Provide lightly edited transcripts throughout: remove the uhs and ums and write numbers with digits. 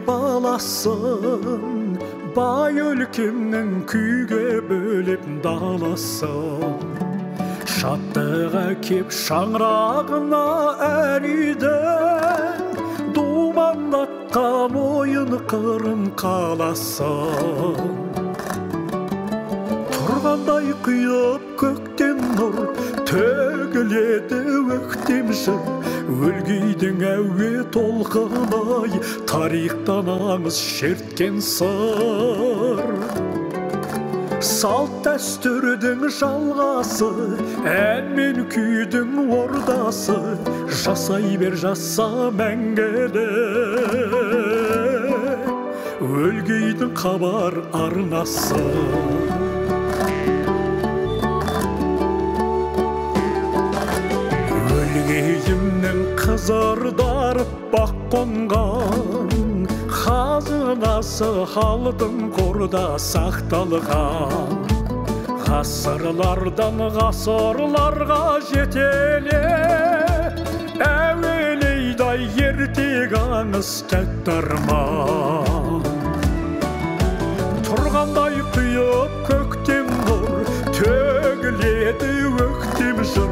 баласын, бай өлкемнің күйге бөліп даласын. Шаттыға кеп шаңырағына әр үйден, думандатқан ойын қырын қаласын. Тұрғандай құйып көктен нұр, төгіледі өктем жыр. Өлгейдің әуе толқынай, тарихтан аңыз шерткен сыр. Салт дәстүрдің жалғасы, ән мен күйдің ордасы. Жасай бер жаса мәңгілік, өлгейдің хабар арнасы. Өлгейімнің қызардарып бақ қонған, қазынасы халдың қорда сақталған. Ғасырлардан ғасырларға жетеле, әуелейдай ертек аңыз тәтті арман. Тұрғандай құйып көктем нұр, төгіледі өктем жыр.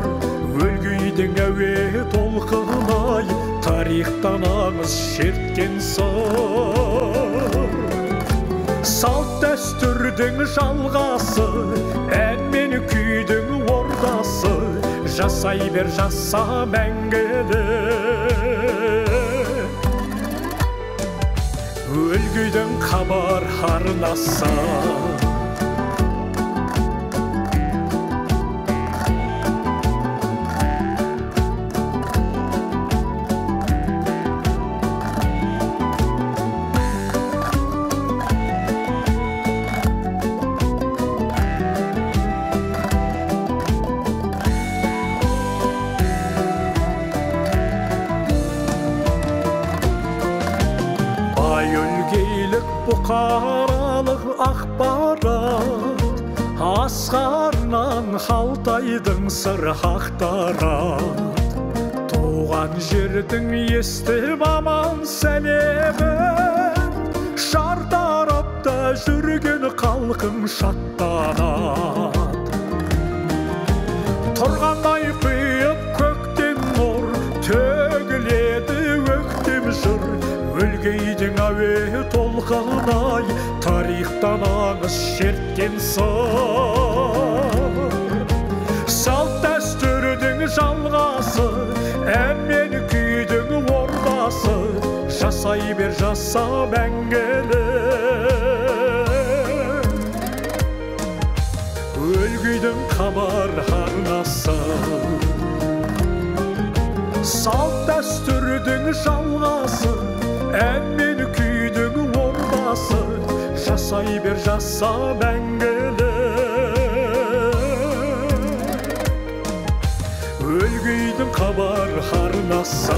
Өлгейдің әуе толқынай, тарихтан аңыз шерткен сыр. Салт дәстүрдің жалғасы, ән мен күйдің ордасы. Жасай бер жаса мәңгілік, өлгейдің хабар арнасы. Бұқаралық ақпарат, асқарынан Халтайдың сыр ақтарат. Туған жердің естіп аман сәлемін, шартарапта жүрген халқың шаттанат. Тұрғандай құйып көктен нұр, төгіледі өктем жыр. Өлгейдің әуе толқынай, тарихтан аңыз шерткен сыр. Салт дәстүрдің жалғасы, ән мен күйдің ордасы. Жасай бер жаса мәңгілік, өлгейдің хабар арнасы. Салт дәстүрдің жалғасы, ән мен күйдің ордасы. Жасай бер жаса мәңгілік, өлгейдің хабар арнасы.